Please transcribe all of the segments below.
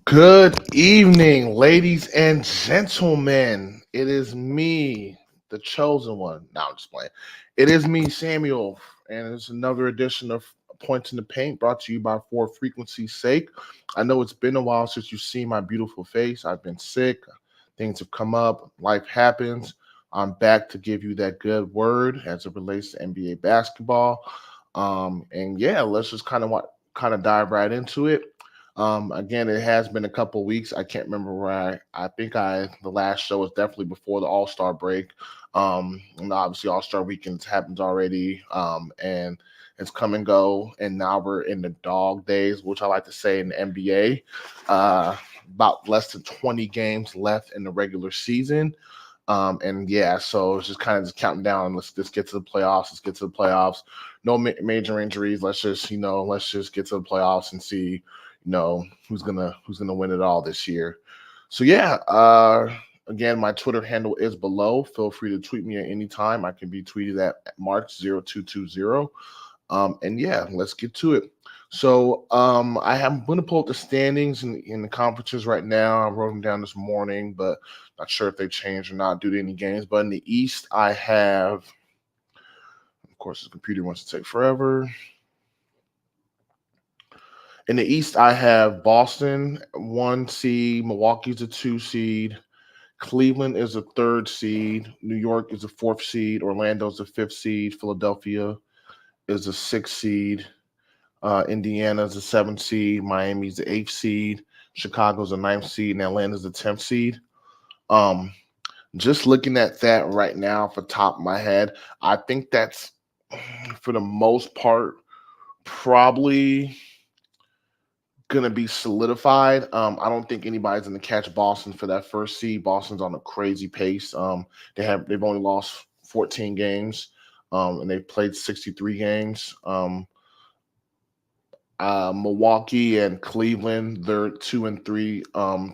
Good evening, ladies and gentlemen. It is me, the chosen one. No, I'm just playing. It is me, Samuel, and it's another edition of Points in the Paint brought to you by For Frequency's Sake. I know it's been a while since you've seen my beautiful face. I've been sick, things have come up, life happens. I'm back to give you that good word as it relates to NBA basketball. And yeah, let's just kind of dive right into it. Again, it has been a couple weeks. I can't remember where I think the last show was definitely before the All Star break. And obviously All Star weekends happens already. And it's come and go. And now we're in the dog days, which I like to say in the NBA. About less than 20 games left in the regular season. And yeah, so it's just kind of just counting down. Let's just get to the playoffs. Let's get to the playoffs. No major injuries. Let's just get to the playoffs and see, who's gonna win it all this year. So yeah, again, my Twitter handle is below. Feel free to tweet me at any time. I can be tweeted at March0220. And yeah, let's get to it. So I'm going to pull up the standings in the conferences right now. I wrote them down this morning, but not sure if they changed or not due to any games. But in the East, I have, of course, the computer wants to take forever. In the East, I have Boston, 1 seed, Milwaukee's a 2 seed, Cleveland is a 3rd seed, New York is a 4th seed, Orlando's a 5th seed, Philadelphia is a 6th seed. Indiana's a 7th seed, Miami's the 8th seed, Chicago's a 9th seed, and Atlanta's the 10th seed. Um, just looking at that right now off the top of my head, I think that's for the most part probably gonna be solidified. I don't think anybody's gonna catch Boston for that 1st seed. Boston's on a crazy pace. They've only lost 14 games, and they've played 63 games. Milwaukee and Cleveland, they're 2 and 3,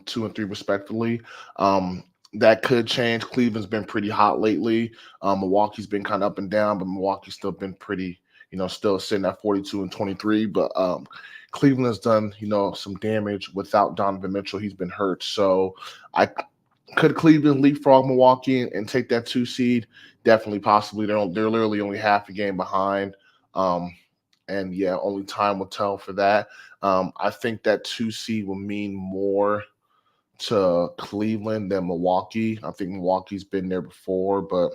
2 and 3 respectively. That could change. Cleveland's been pretty hot lately. Milwaukee's been kind of up and down, but Milwaukee's still been pretty, still sitting at 42 and 23. But Cleveland has done, some damage without Donovan Mitchell. He's been hurt. So I could Cleveland leapfrog Milwaukee and take that 2 seed? Definitely, possibly. They're literally only half a game behind. And yeah, only time will tell for that. I think that 2 seed will mean more to Cleveland than Milwaukee. I think Milwaukee's been there before, but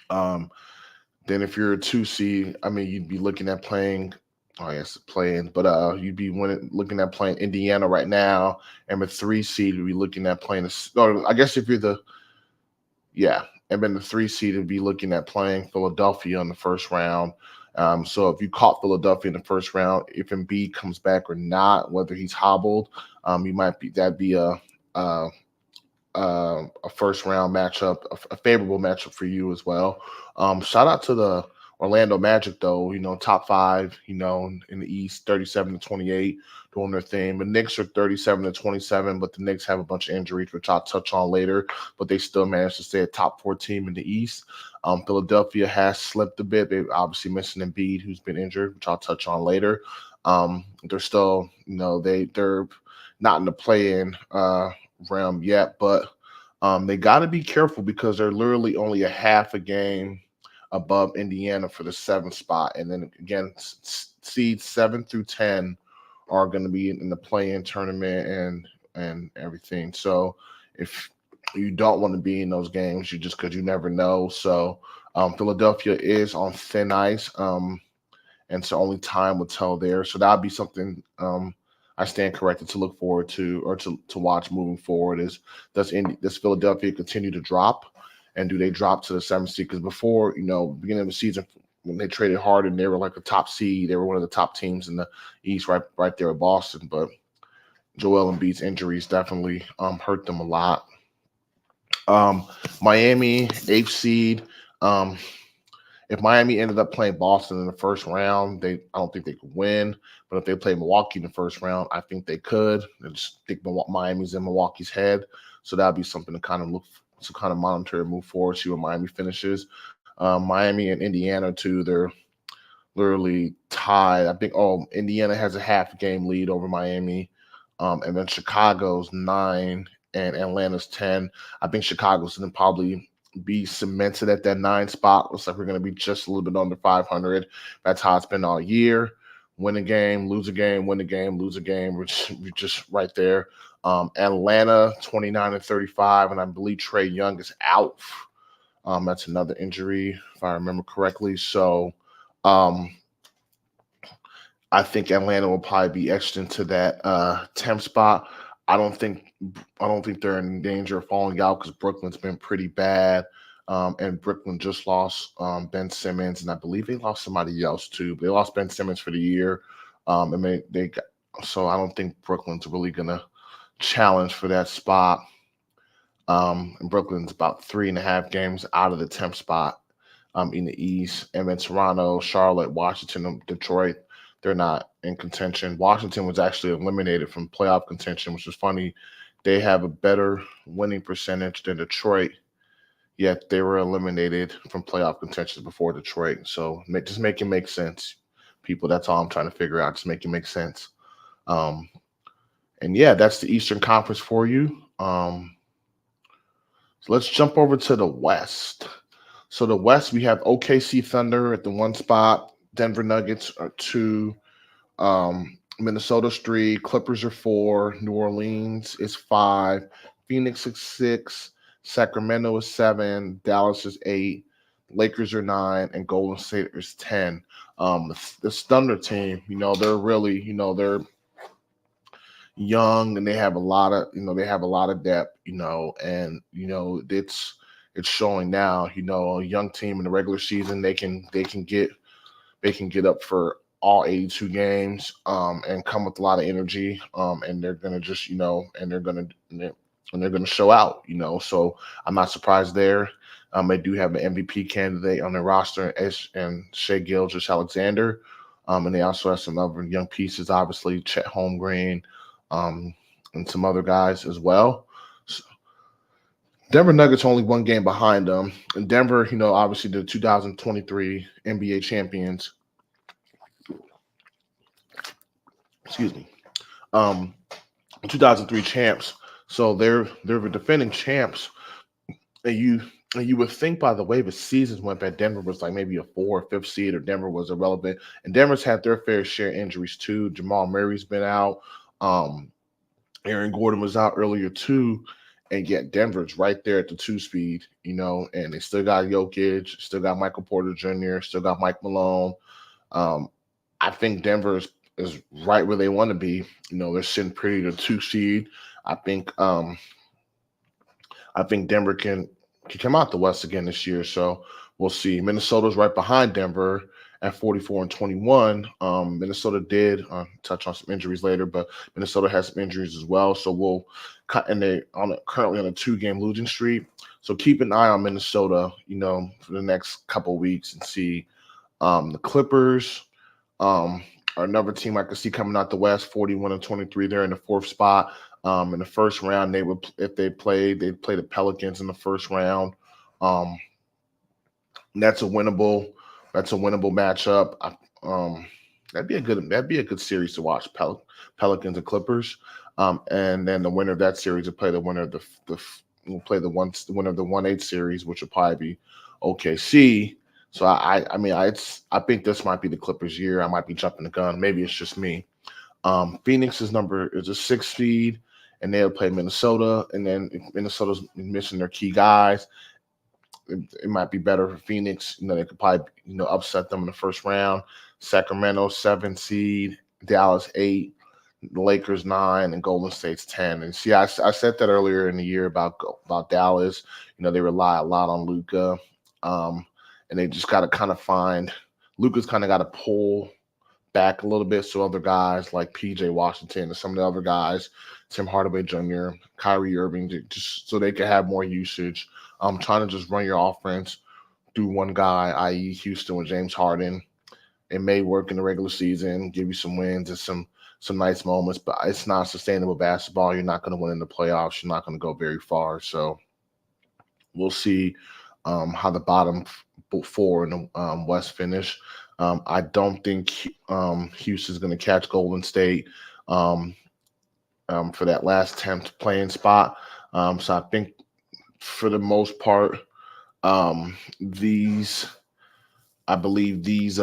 then if you're a 2 seed, I mean, you'd be looking at playing. Oh yes, playing, but you'd be looking at playing Indiana right now, and with 3 seed, you'd be looking at playing. I guess if you're and then the 3 seed would be looking at playing Philadelphia in the first round. So if you caught Philadelphia in the first round, if Embiid comes back or not, whether he's hobbled, that'd be a first round matchup, a favorable matchup for you as well. Shout out to the Orlando Magic though, top 5, in the East, 37-28, doing their thing. The Knicks are 37-27, but the Knicks have a bunch of injuries, which I'll touch on later, but they still managed to stay a top 4 team in the East. Philadelphia has slipped a bit. They're obviously missing Embiid, who's been injured, which I'll touch on later. They're still, they're not in the play-in realm yet, but they got to be careful because they're literally only a half a game above Indiana for the 7th spot, and then again, seeds 7 through 10 are going to be in the play-in tournament and everything. So if you don't want to be in those games, because you never know. So Philadelphia is on thin ice, and so only time will tell there. So that'll be something. I stand corrected to look forward to or to watch moving forward is does Philadelphia continue to drop, and do they drop to the 7th seed? Because before, beginning of the season when they traded Harden, they were like a top seed. They were one of the top teams in the East, right there at Boston. But Joel Embiid's injuries definitely hurt them a lot. Miami, 8th seed. If Miami ended up playing Boston in the first round, I don't think they could win. But if they play Milwaukee in the first round, I think they could. I just think Miami's in Milwaukee's head, so that'd be something to kind of monitor and move forward. See where Miami finishes. Miami and Indiana too. They're literally tied. I think Indiana has a half game lead over Miami. And then Chicago's 9 and Atlanta's 10. I think Chicago's going to probably be cemented at that 9 spot. Looks like we're going to be just a little bit under 500. That's how it's been all year. Win a game, lose a game, win a game, lose a game. We're just right there. Atlanta 29 and 35, and I believe Trey Young is out. That's another injury, if I remember correctly. So um, I think Atlanta will probably be etched into that 10th spot. I don't think I don't think they're in danger of falling out because Brooklyn's been pretty bad. And Brooklyn just lost Ben Simmons, and I believe they lost somebody else too. But they lost Ben Simmons for the year. And they got, so I don't think Brooklyn's really gonna challenge for that spot. And Brooklyn's about 3.5 games out of the 10th spot in the East. And then Toronto, Charlotte, Washington, Detroit, they're not in contention. Washington was actually eliminated from playoff contention, which is funny. They have a better winning percentage than Detroit, yet they were eliminated from playoff contention before Detroit. So just make it make sense, people. That's all I'm trying to figure out. Just make it make sense. Um, and yeah, that's the Eastern Conference for you. So let's jump over to the West. So the West, we have OKC Thunder at the 1 spot, Denver Nuggets are 2, Minnesota's 3, Clippers are 4, New Orleans is 5, Phoenix is 6, Sacramento is 7, Dallas is 8, Lakers are 9, and Golden State is 10. The Thunder team, they're really, they're young and they have a lot of depth, and it's showing now. A young team in the regular season, they can get up for all 82 games, and come with a lot of energy, and they're gonna just and they're gonna show out. So I'm not surprised there. They do have an MVP candidate on their roster, and Shea Gilgeous-Alexander, and they also have some other young pieces, obviously Chet Holmgren, um, and some other guys as well. So Denver Nuggets only 1 game behind them, and Denver, obviously the 2023 NBA champions. Excuse me. 2003 champs. So they're the defending champs, and you would think by the way the seasons went that Denver was like maybe a 4 or 5th seed, or Denver was irrelevant. And Denver's had their fair share of injuries too. Jamal Murray's been out. Um, Aaron Gordon was out earlier too, and yet Denver's right there at the 2 speed, and they still got Jokic, still got Michael Porter Jr., still got Mike Malone. Um, I think Denver is right where they want to be. They're sitting pretty the 2 seed. I think Denver can come out the West again this year. So we'll see. Minnesota's right behind Denver at 44 and 21. Minnesota did touch on some injuries later, but Minnesota has some injuries as well. So we'll cut, and they currently on a 2-game losing streak. So keep an eye on Minnesota, for the next couple of weeks and see. The Clippers are another team I could see coming out the West, 41 and 23. They're in the 4th spot. In the first round, if they'd play the Pelicans in the first round. Um, that's a winnable matchup. That'd be a good series to watch. Pelicans and Clippers. And then the winner of that series will play the winner of the winner of the 1/8 series, which will probably be OKC. So I think this might be the Clippers' year. I might be jumping the gun. Maybe it's just me. Phoenix's number is a 6 seed, and they'll play Minnesota. And then if Minnesota's missing their key guys, it might be better for Phoenix. They could probably upset them in the first round. Sacramento 7 seed, Dallas 8, the Lakers 9, and Golden State's 10. And see, I said that earlier in the year about Dallas. They rely a lot on Luka, and they just got to kind of find Luka's kind of got to pull back a little bit, so other guys like PJ Washington and some of the other guys, Tim Hardaway Jr., Kyrie Irving, just so they can have more usage. Trying to just run your offense through one guy, i.e. Houston with James Harden. It may work in the regular season, give you some wins and some nice moments, but it's not sustainable basketball. You're not going to win in the playoffs. You're not going to go very far. So we'll see how the bottom 4 in the West finish. I don't think Houston's going to catch Golden State. for that last 10th playing spot. So I think for the most part, these I believe these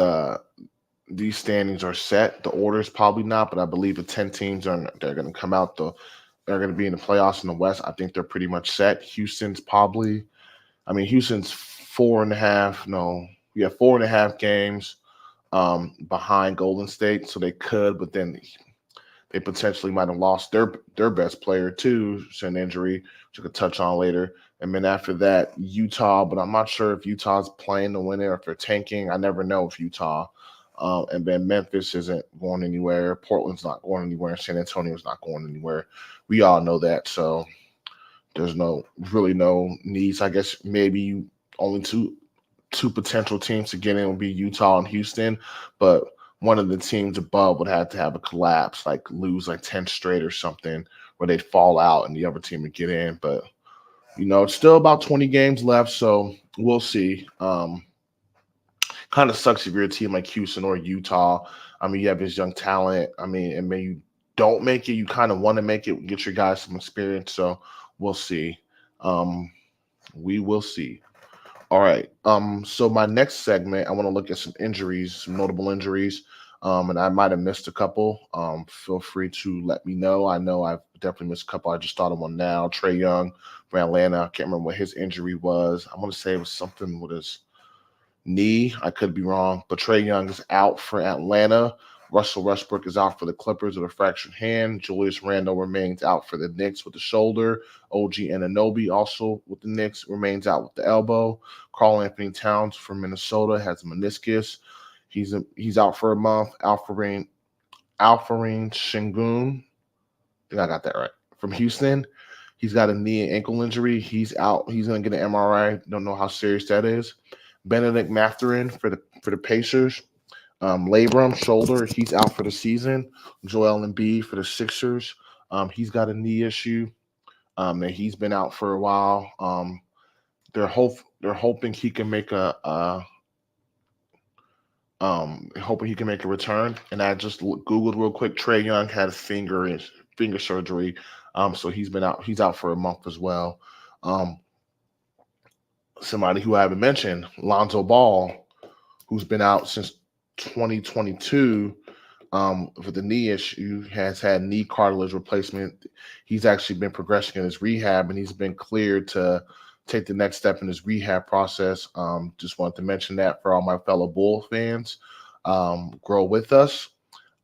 standings are set. The order is probably not, but I believe the 10 teams are they're going to come out the they're going to be in the playoffs in the West. I think they're pretty much set. Houston's probably, I mean, Houston's 4.5. No, yeah, 4.5 games behind Golden State, so they could, but then they potentially might have lost their best player too, to an injury, which I could touch on later. And then after that, Utah, but I'm not sure if Utah's playing to win it or if they're tanking. I never know if Utah. And then Memphis isn't going anywhere. Portland's not going anywhere. San Antonio's not going anywhere. We all know that. So there's no needs. I guess maybe only two potential teams to get in would be Utah and Houston, but one of the teams above would have to have a collapse, like lose like 10 straight or something, where they'd fall out and the other team would get in. But it's still about 20 games left, so we'll see. Kind of sucks if you're a team like Houston or Utah. I mean, you have this young talent. I mean, and maybe you don't make it, you kind of want to make it, get your guys some experience. So we'll see. Um, we will see. All right. So my next segment, I want to look at some injuries, some notable injuries. And I might have missed a couple. Feel free to let me know. I know I've definitely missed a couple. I just thought of one now. Trey Young from Atlanta. I can't remember what his injury was. I'm going to say it was something with his knee. I could be wrong, but Trey Young is out for Atlanta. Russell Westbrook is out for the Clippers with a fractured hand. Julius Randle remains out for the Knicks with the shoulder. OG Anunoby also with the Knicks remains out with the elbow. Karl Anthony Towns from Minnesota has a meniscus. He's out for a month. Alfarine Shingun, I think I got that right. From Houston, he's got a knee and ankle injury. He's out. He's going to get an MRI. Don't know how serious that is. Benedict Mathurin for the Pacers. Labrum shoulder, he's out for the season. Joel Embiid for the Sixers. He's got a knee issue. And he's been out for a while. They're hoping he can make hoping he can make a return. And I just googled real quick. Trey Young had a finger surgery. So he's out. He's out for a month as well. Um, Somebody who I haven't mentioned, Lonzo Ball, who's been out since 2022 with the knee issue, has had knee cartilage replacement. He's actually been progressing in his rehab, and he's been cleared to take the next step in his rehab process. Just wanted to mention that for all my fellow Bull fans. Grow with us.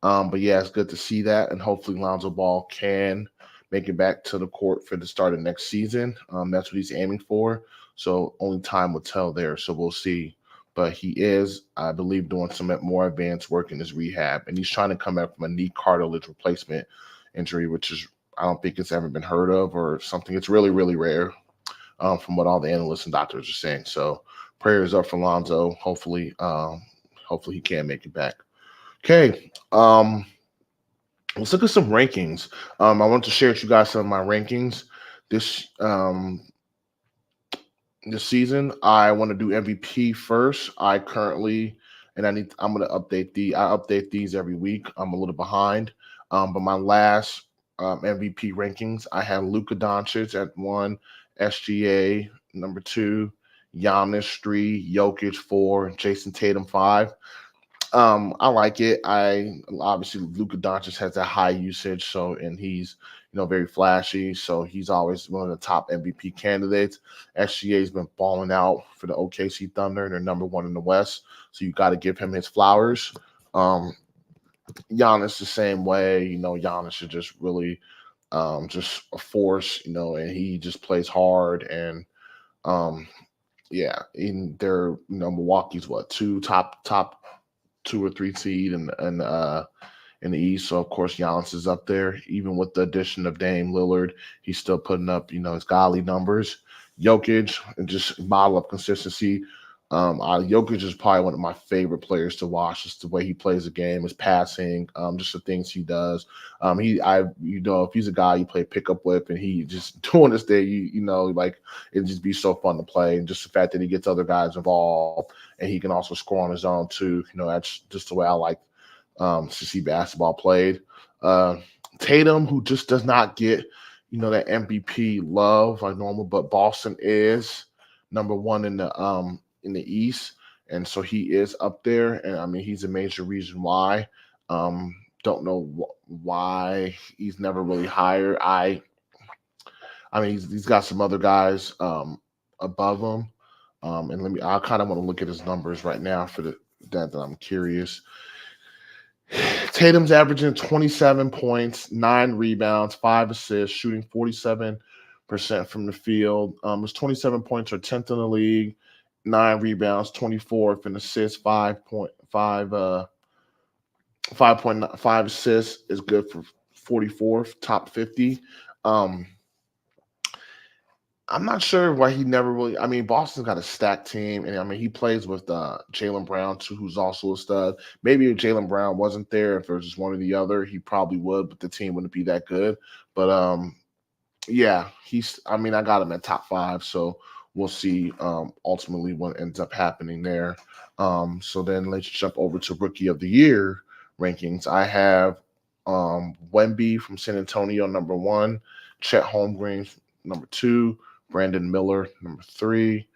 But yeah, it's good to see that, and hopefully Lonzo Ball can make it back to the court for the start of next season. That's what he's aiming for. So only time will tell there. So we'll see. But he is, I believe, doing some more advanced work in his rehab, and he's trying to come back from a knee cartilage replacement injury, which is I don't think it's ever been heard of or something. It's really, really rare, from what all the analysts and doctors are saying. So prayers up for Lonzo. Hopefully he can make it back. Okay. Let's look at some rankings. I want to share with you guys some of my rankings this this season. I want to do MVP first. I'm going to I update these every week. I'm a little behind. But my last MVP rankings, I had Luka Doncic at 1, SGA number 2, Giannis 3, Jokic 4, Jason Tatum 5. I like it. I obviously Luka Doncic has that high usage, and he's very flashy, so he's always one of the top MVP candidates. SGA's been balling out for the OKC Thunder. They're number 1 in the West, so you got to give him his flowers. Giannis the same way. Giannis is just really just a force, and he just plays hard. And yeah, they're Milwaukee's top 2 or 3 seed in the East. So of course Giannis is up there. Even with the addition of Dame Lillard, he's still putting up his godly numbers. Jokic, and just model of consistency. Jokic is probably one of my favorite players to watch. Just the way he plays the game, his passing, just the things he does. If he's a guy you play pickup with, and he just doing this thing, like it'd just be so fun to play. And just the fact that he gets other guys involved, and he can also score on his own too. That's just the way I like to see basketball played. Tatum, who just does not get, that MVP love like normal, but Boston is number one in the East, and so he is up there, and I mean he's a major reason why. Don't know why he's never really higher. I mean he's got some other guys above him, and I kind of want to look at his numbers right now for that I'm curious. Tatum's averaging 27 points, 9 rebounds, 5 assists, shooting 47% from the field. His 27 points are 10th in the league, 9 rebounds, 24th in assists, 5.5 assists is good for 44th, top 50. Um, I'm not sure why he never really. I mean, Boston's got a stacked team, and I mean he plays with Jaylen Brown too, who's also a stud. Maybe if Jaylen Brown wasn't there, if there was just one or the other, he probably would, but the team wouldn't be that good. But yeah, he's. I mean, I got him at top five, so we'll see ultimately what ends up happening there. So then let's jump over to Rookie of the Year rankings. I have Wemby from San Antonio number one, Chet Holmgren number two, Brandon Miller number three,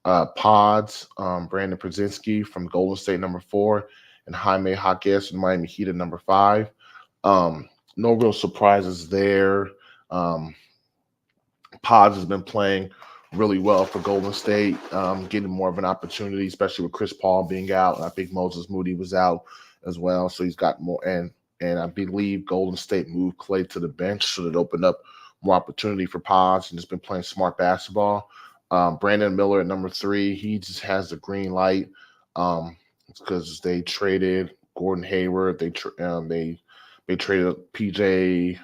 Pods, Brandon Brzezinski from Golden State number four, and Jaime Jaquez from Miami Heat at number five. No real surprises there. Um, Pods has been playing really well for Golden State, getting more of an opportunity, especially with Chris Paul being out. And I think Moses Moody was out as well, so he's got more. And I believe Golden State moved Clay to the bench, so it opened up more opportunity for Pods and just been playing smart basketball. Brandon Miller at number three, he just has the green light because they traded Gordon Hayward. They traded PJ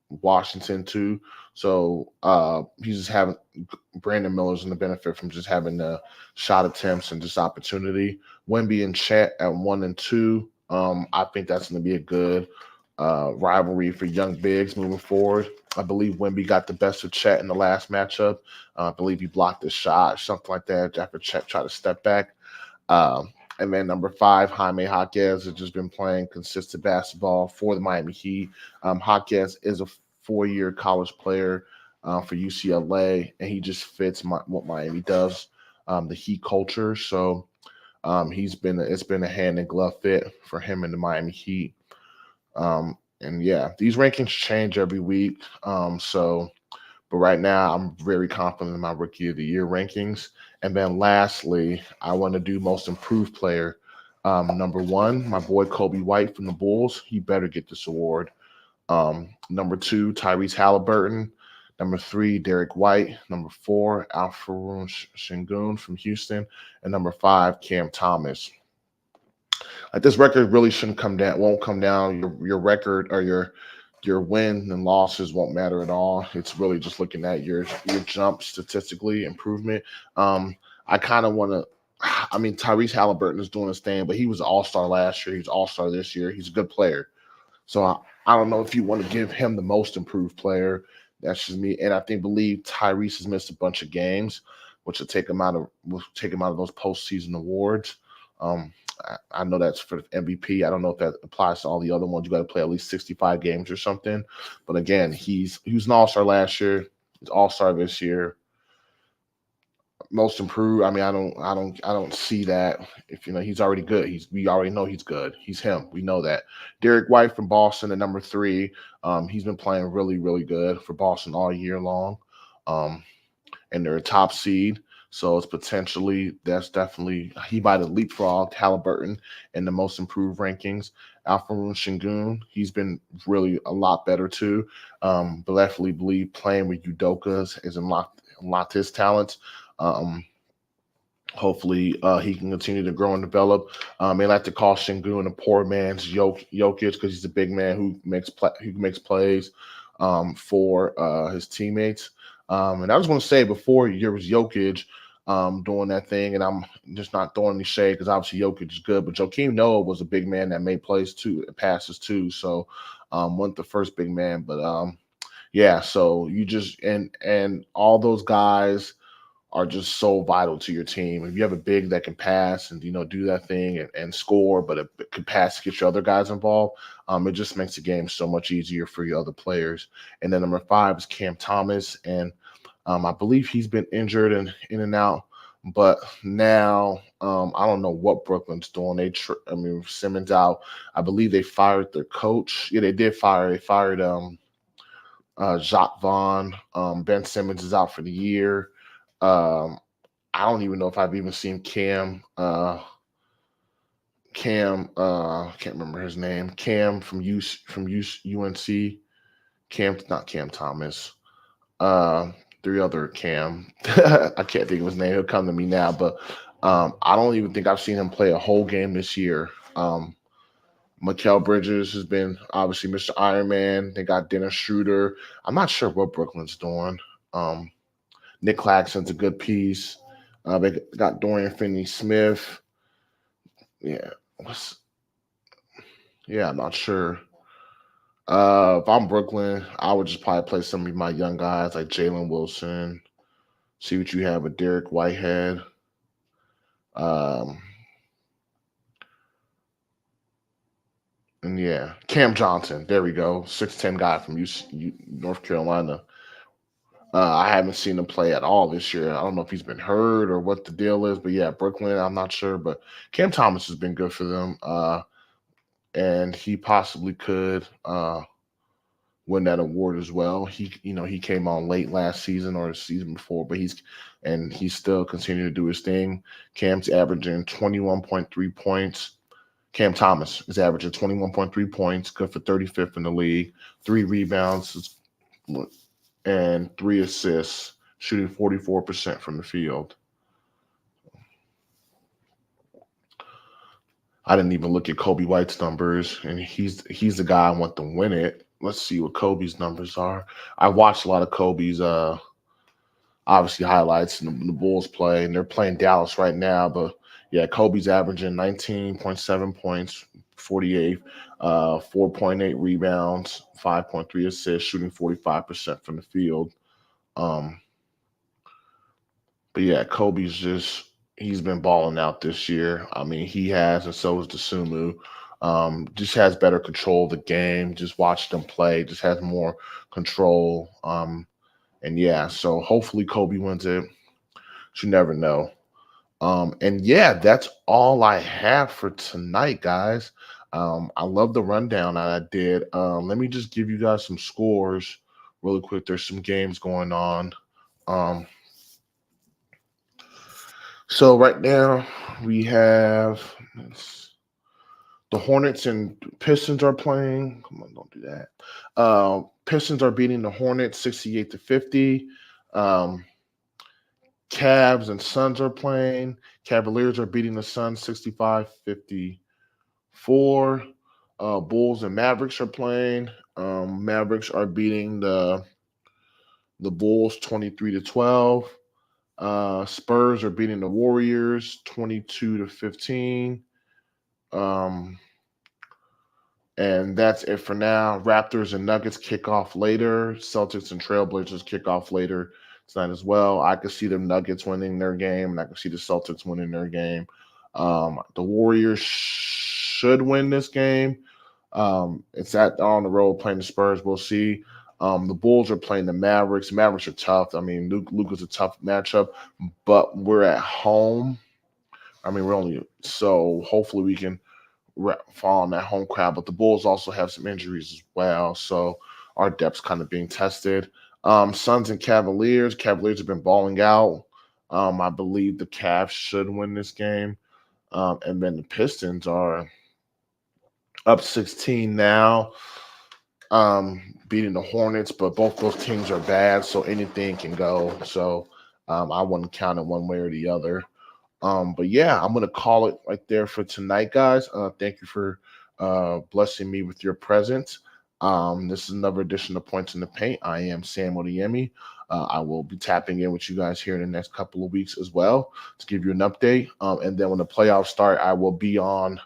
Washington too. So he's just having Brandon Miller's in the benefit from just having the shot attempts and just opportunity. Wemby and Chet at 1 and 2. I think that's going to be a good rivalry for young bigs moving forward. I believe Wemby got the best of Chet in the last matchup. I believe he blocked his shot, something like that, after Chet tried to step back. And then number five, Jaime Jaquez has just been playing consistent basketball for the Miami Heat. Jaquez is a 4-year college player for UCLA, and he just fits what Miami does, the Heat culture. So it's been a hand and glove fit for him in the Miami Heat. And yeah, these rankings change every week. But right now, I'm very confident in my Rookie of the Year rankings. And then lastly, I want to do Most Improved Player. Number one, my boy Kobe White from the Bulls. He better get this award. Number two, Tyrese Halliburton. Number three, Derek White. Number four, Alfaroon Şengün from Houston. And number five, Cam Thomas. Like this record really shouldn't come down, won't come down. Your record or your win and losses won't matter at all. It's really just looking at your jump statistically improvement. I kind of want to. I mean, Tyrese Halliburton is doing his thing, but he was an all-star last year. He's all-star this year. He's a good player. So I don't know if you want to give him the most improved player. That's just me. And I believe Tyrese has missed a bunch of games, which will take him out of those postseason awards. I know that's for MVP. I don't know if that applies to all the other ones. You got to play at least 65 games or something. But again, he was an all-star last year. He's all-star this year. Most improved. I mean, I don't see that. If he's already good. We already know he's good. He's him. We know that. Derek White from Boston at number three. He's been playing really, really good for Boston all year long. And they're a top seed. So it's that's definitely, he might have leapfrogged Halliburton in the most improved rankings. Alfaroon Şengün, he's been really a lot better too. But definitely believe playing with Udoka has unlocked his talents. Hopefully he can continue to grow and develop. They like to call Şengün a poor man's Jokic because he's a big man who makes plays for his teammates. And I just want to say before there was Jokic doing that thing, and I'm just not throwing any shade because obviously Jokic is good, but Joakim Noah was a big man that made plays too, passes too. So wasn't the first big man, but yeah. So you just and all those guys are just so vital to your team. If you have a big that can pass and do that thing and score, but it can pass to get your other guys involved, it just makes the game so much easier for your other players. And then number 5 is Cam Thomas, and I believe he's been injured and in and out. But now I don't know what Brooklyn's doing. I mean, Simmons out. I believe they fired their coach. Yeah, they did fire. They fired Jacques Vaughn. Ben Simmons is out for the year. Um, I don't even know if I've even seen can't remember his name. Cam from UNC. Cam, not Cam Thomas. Uh, Three other Cam. I can't think of his name. He'll come to me now, but I don't even think I've seen him play a whole game this year. Mikal Bridges has been obviously Mr. Iron Man. They got Dennis Schroeder. I'm not sure what Brooklyn's doing. Um, Nick Claxton's a good piece. They got Dorian Finney-Smith. Yeah, I'm not sure. If I'm Brooklyn, I would just probably play some of my young guys like Jalen Wilson. See what you have with Derek Whitehead. Um, and yeah, Cam Johnson. There we go. 6'10" guy from North Carolina. I haven't seen him play at all this year. I don't know if he's been hurt or what the deal is, but yeah, Brooklyn, I'm not sure. But Cam Thomas has been good for them. And he possibly could win that award as well. He came on late last season or the season before, but he's still continuing to do his thing. Cam's averaging 21.3 points. Cam Thomas is averaging 21.3 points, good for 35th in the league, 3 rebounds and 3 assists, shooting 44% from the field. I didn't even look at Kobe White's numbers, and he's the guy I want to win it. Let's see what Kobe's numbers are. I watched a lot of Kobe's obviously highlights and the Bulls play, and they're playing Dallas right now. But yeah, Kobe's averaging 19.7 points, 48, 4.8 rebounds, 5.3 assists, shooting 45% from the field. Um, but yeah, he's been balling out this year. I mean, he has, and so is Sumu. Just has better control of the game. Just watch them play. Just has more control. And yeah, so hopefully Kobe wins it. You never know. And yeah, that's all I have for tonight, guys. I love the rundown that I did. Let me just give you guys some scores really quick. There's some games going on. Um, so right now we have the Hornets and Pistons are playing. Come on, don't do that. Pistons are beating the Hornets 68-50. Um, Cavs and Suns are playing. Cavaliers are beating the Suns 65-54. Bulls and Mavericks are playing. Mavericks are beating the Bulls 23-12. Spurs are beating the Warriors 22-15. Um, and that's it for now. Raptors and Nuggets kick off later. Celtics and Trailblazers kick off later tonight as well. I could see the Nuggets winning their game, and I could see the Celtics winning their game. The Warriors should win this game. It's on the road playing the Spurs. We'll see. The Bulls are playing the Mavericks. Mavericks are tough. I mean, Luka's a tough matchup, but we're at home. I mean, we're only so hopefully we can fall on that home crowd. But the Bulls also have some injuries as well, so our depth's kind of being tested. Suns and Cavaliers. Cavaliers have been balling out. I believe the Cavs should win this game. And then the Pistons are up 16 now, beating the Hornets, but both those teams are bad, so anything can go. So I wouldn't count it one way or the other. But yeah, I'm gonna call it right there for tonight, guys. Thank you for blessing me with your presence. This is another edition of Points in the Paint. I am Sam Odiemi. I will be tapping in with you guys here in the next couple of weeks as well to give you an update. And then when the playoffs start, I will be on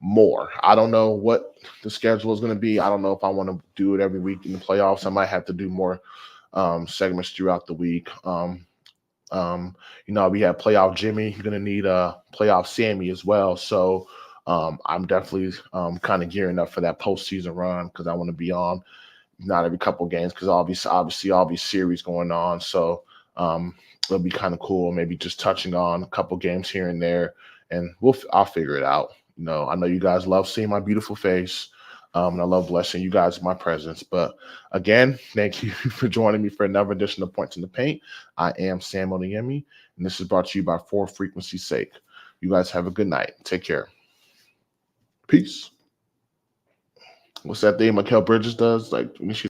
more. I don't know what the schedule is going to be. I don't know if I want to do it every week in the playoffs. I might have to do more segments throughout the week. We have playoff Jimmy. You're gonna need a playoff Sammy as well. So I'm definitely kind of gearing up for that postseason run because I want to be on not every couple of games because obviously all these series going on. So it'll be kind of cool. Maybe just touching on a couple games here and there, and I'll figure it out. I know you guys love seeing my beautiful face. And I love blessing you guys with my presence. But again, thank you for joining me for another edition of Points in the Paint. I am Sam Oniemi, and this is brought to you by For Frequency's Sake. You guys have a good night. Take care. Peace. What's that thing Mikael Bridges does? Like when she